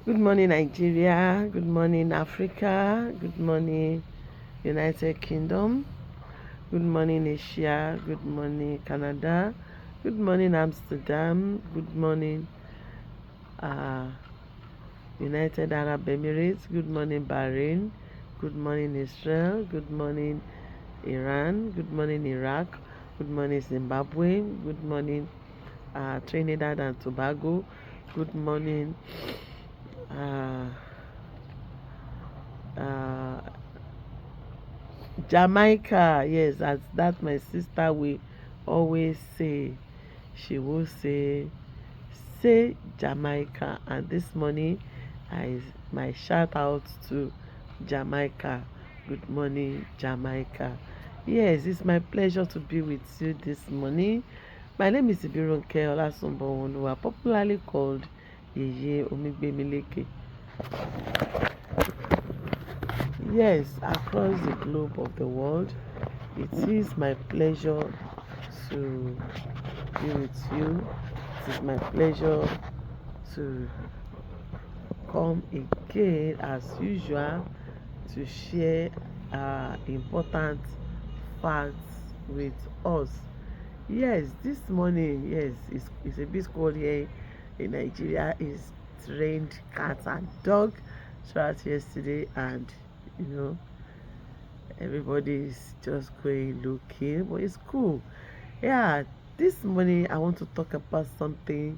Good morning, Nigeria. Good morning, Africa. Good morning, United Kingdom. Good morning, Asia. Good morning, Canada. Good morning, Amsterdam. Good morning, uh, United Arab Emirates. Good morning, Bahrain. Good morning, Israel. Good morning, Iran. Good morning, Iraq. Good morning, Zimbabwe. Good morning, Trinidad and Tobago. Good morning, uh, uh, Jamaica. Yes, as that my sister will always say. She will say Jamaica. And this morning, I my shout out to Jamaica. Good morning, Jamaica. Yes, it's my pleasure to be with you this morning. My name is Ibironke Olasunbowonu, popularly called Yeye Omigbemileke. Yes, across the globe of the world, it is my pleasure to be with you. It is my pleasure to come again as usual to share important facts with us. Yes, this morning, yes, it's a bit cold here in Nigeria. It's rained cats and dog throughout yesterday, and you know everybody is just going looking, but it's cool. Yeah, this morning I want to talk about something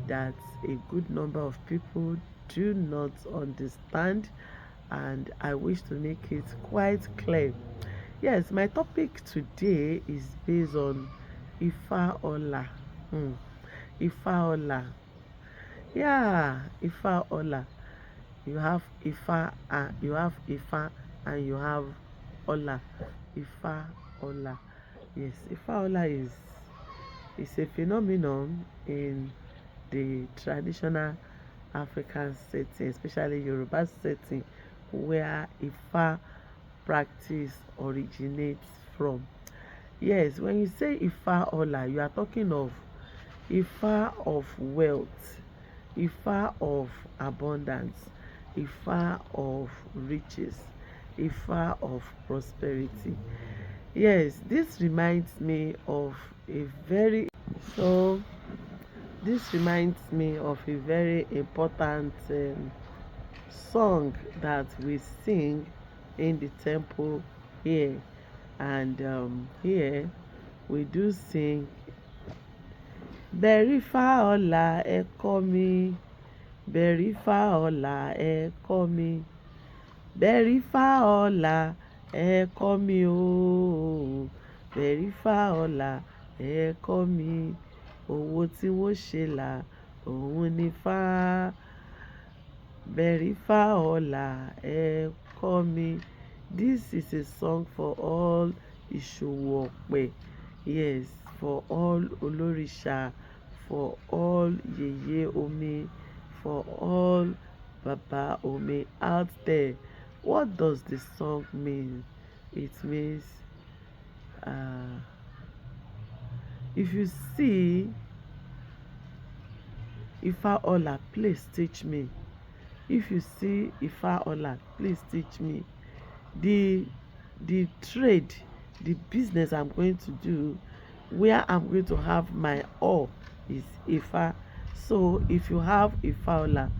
that a good number of people do not understand, and I wish to make it quite clear. Yes, my topic today is based on Ifa Ola. Ifa Ola. Yeah, Ifa Ola. You have Ifa, you have Ifa, and you have Ola. Ifa Ola. Yes, Ifa Ola is a phenomenon in the traditional African setting, especially Yoruba setting, where Ifa practice originates from. Yes, when you say Ifa Ola, you are talking of Ifa of wealth, Ifa of abundance, Ifa of riches, Ifa of prosperity. Yes, this reminds me of a very so this reminds me of a very important song that we sing in the temple here. And here we do sing Bẹ̀rífà ọlá ẹ kọ́ mi, Bẹ̀rífà ọlá ẹ kọ́ mi, Bẹ̀rífà ọlá ẹ kọ́ mi ooo, Bẹ̀rífà ọlá ẹ kọ́ mi, owó tí wọ́n ṣe là òun ní fá. Bẹ̀rífà ọlá ẹ kọ́ mi. This is a song for all Ìṣòwò Ọ̀pẹ. Yes, for all Olóríṣà, for all Yeye Omi, for all Baba Omi out there. What does the song mean? It means uh, if you see Ifa Ola, please teach me. If you see Ifa Ola, please teach me. The the trade, the business I'm going to do, where I'm going to have my all is Ifa. So if you have Ifa Ola,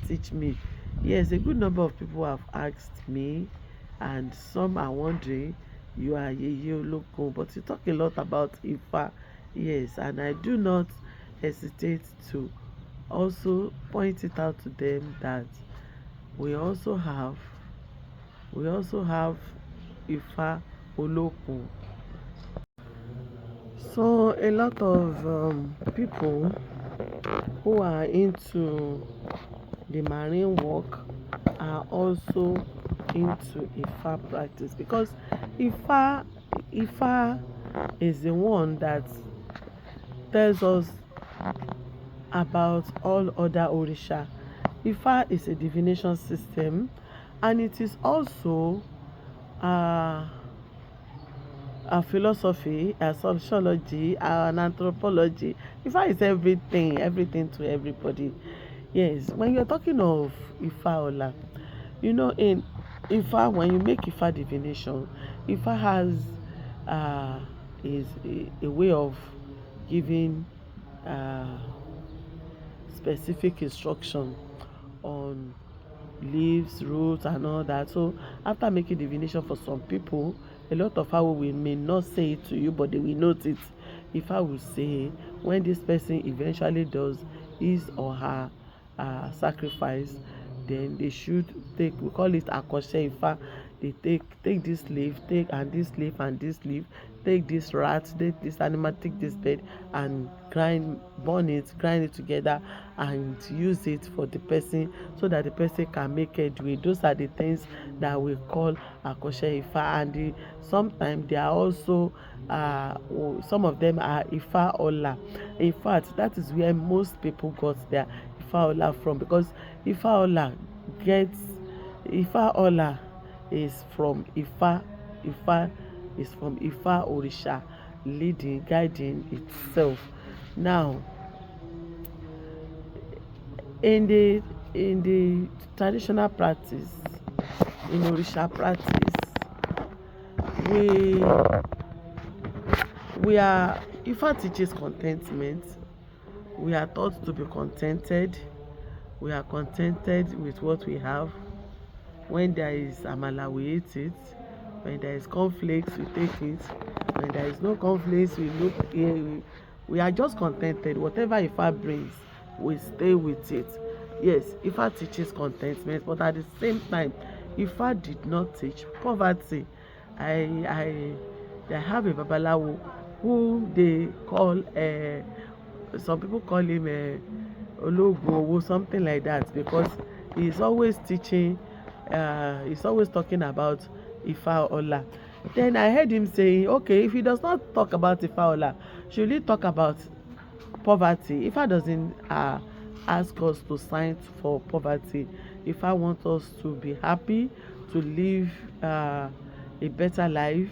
teach me. Yes, a good number of people have asked me, and some are wondering, you are Yeye Olokun, but you talk a lot about Ifa. Yes, and I do not hesitate to also point it out to them that we also have we also have Ifa Olokun. So a lot of people who are into the marine work are also into Ifa practice, because Ifa is the one that tells us about all other Orisha. Ifa is a divination system, and it is also uh, a philosophy, a sociology, an anthropology. Ifa is everything, everything to everybody. Yes, when you're talking of Ifa Ola, in Ifa, when you make Ifa divination, Ifa has uh, is a way of giving uh, specific instruction on leaves, roots, and all that. So after making divination for some people, a lot of how we may not say it to you, but they will note it. If I will say when this person eventually does his or her sacrifice, then they should take, we call it akoshe ifa. They take this leaf, take and this leaf and this leaf, take this rat, take this animal, take this bird, and grind it together, and use it for the person so that the person can make headway. Those are the things that we call akoshe ifa. And sometimes they are also some of them are ifa ola. In fact, that is where most people got their ifa ola from, because ifa ola gets ifa ola is from Ifa is from Ifa Orisha, leading, guiding itself. Now, in the traditional practice, in Orisha practice, we we are Ifa teaches contentment. We are taught to be contented. We are contented with what we have. When there is amala, we eat it. When there is conflict, we take it. When there is no conflict, we are just contented. Whatever Ifa brings, we stay with it. Yes, Ifa teaches contentment, but at the same time, Ifa did not teach poverty. I I have a babalawo who they call some people call him Ologun Owo, something like that, because he's always teaching, he's always talking about Ifa Ola. Then I heard him saying, okay, if he does not talk about Ifa Ola, should he talk about poverty? Ifa doesn't ask us to sign for poverty. Ifa wants us to be happy, to live a better life,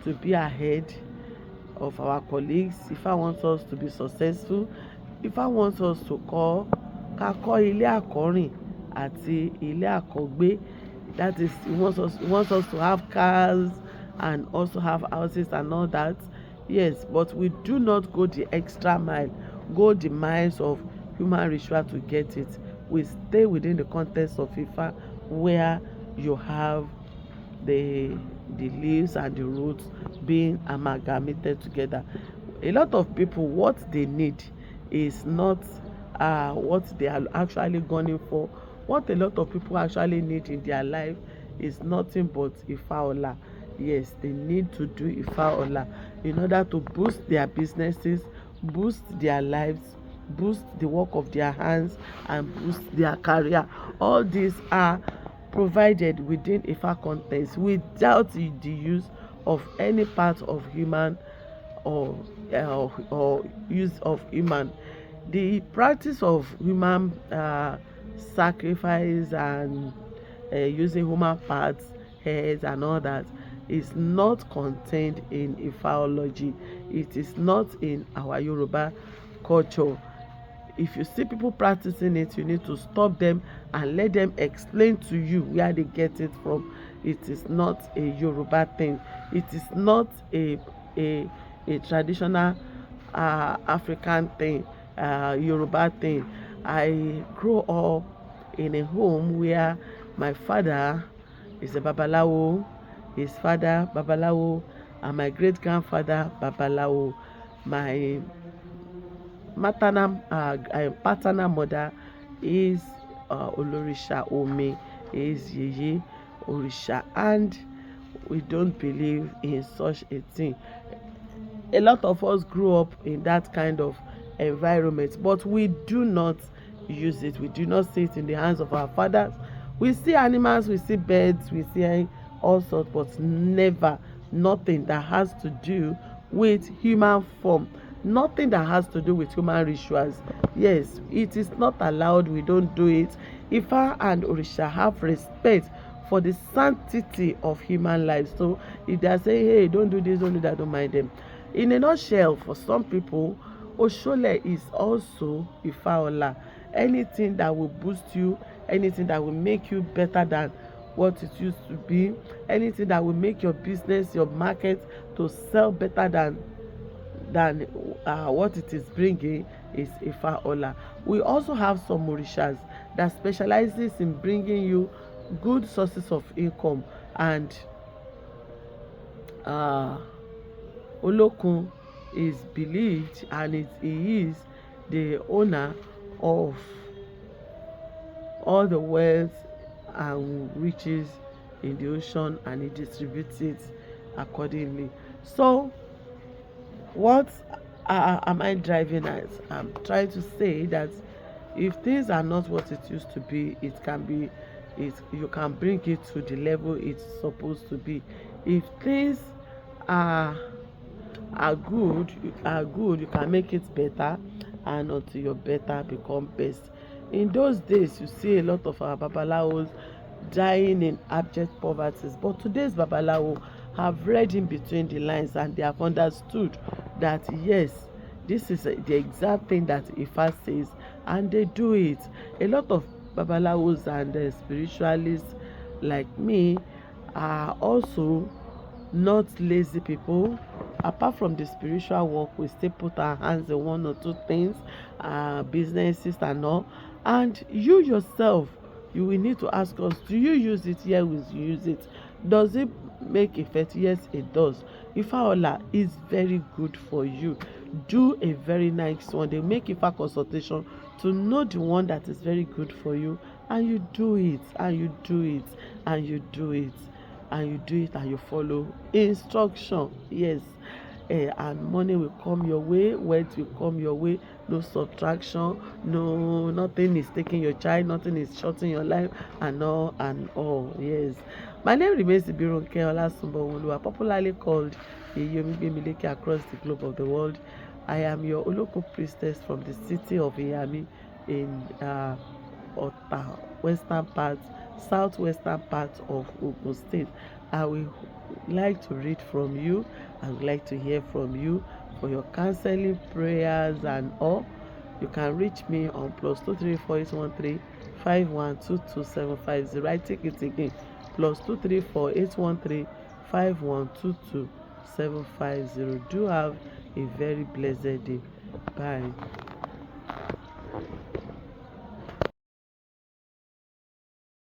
to be ahead of our colleagues. Ifa wants us to be successful. Ifa wants us to ká kọ́ ilé àkọ́rìn àti ilé àkọ́gbé. That is, he wants us to have cars and also have houses and all that. Yes, but we do not go the extra mile, go the miles of human ritual to get it. We stay within the context of Ifa, where you have the leaves and the roots being amalgamated together. A lot of people, what they need is not what they are actually gunning for. What a lot of people actually need in their life is nothing but Ifa Ola. Yes, they need to do Ifa Ola in order to boost their businesses, boost their lives, boost the work of their hands, and boost their career. All these are provided within Ifa context without the use of any part of human or use of human. The practice of human sacrifice and using human parts, hairs, and all that is not contained in Ifaology. It is not in our Yoruba culture. If you see people practicing it, you need to stop them and let them explain to you where they get it from. It is not a Yoruba thing. It is not a traditional African thing, Yoruba thing. I grew up in a home where my father is a babalawo, his father babalawo, and my great grandfather babalawo. My paternal mother is Olorisha Ome, is Yeye Orisha, and we don't believe in such a thing. A lot of us grew up in that kind of environment, but we do not use it. We do not see it in the hands of our fathers. We see animals, we see birds, we see all sorts, but never nothing that has to do with human form, nothing that has to do with human rituals. Yes, it is not allowed. We don't do it. Ifa and Orisha have respect for the sanctity of human life. So if they are saying, hey, don't do this, don't do that, don't mind them. In a nutshell, for some people, Oshole is also Ifaola. Anything that will boost you, anything that will make you better than what it used to be, anything that will make your business, your market to sell better than what it is bringing is Ifaola. We also have some orishas that specializes in bringing you good sources of income, and uh, Olokun is believed, and he is the owner of all the wealth and riches in the ocean, and he distributes it accordingly. So what am I driving at? I'm trying to say that if things are not what it used to be, it can be, you can bring it to the level it's supposed to be. If things are good, you can make it better, and until your better become best. In those days, you see a lot of our babalawos dying in abject poverty, but today's babalawo have read in between the lines, and they have understood that yes, this is the exact thing that Ifa says, and they do it. A lot of babalawos and spiritualists like me are also not lazy people. Apart from the spiritual work, we still put our hands in one or two things, businesses and all. And you yourself, you will need to ask us, do you use it? Here we use it. Does it make effect? Yes, it does. Ifaola is very good for you. Do a very nice one. They make Ifa consultation to know the one that is very good for you, and you do it, and you do it, and you do it, and you do it, and you follow instruction. Yes. And money will come your way, wealth will come your way, no subtraction, no, nothing is taking your child, nothing is shorting your life, and all and all. Yes. My name remains Ibirunke Olasunbowoluwa, popularly called Iyomigbemileke across the globe of the world. I am your Oloko priestess from the city of Iyami in Ota, western part, southwestern part of Ogun State. I will like to read from you. I would like to hear from you for your counseling, prayers, and all. You can reach me on +2348135122750. I take it again. +2348135122750. Do have a very blessed day. Bye.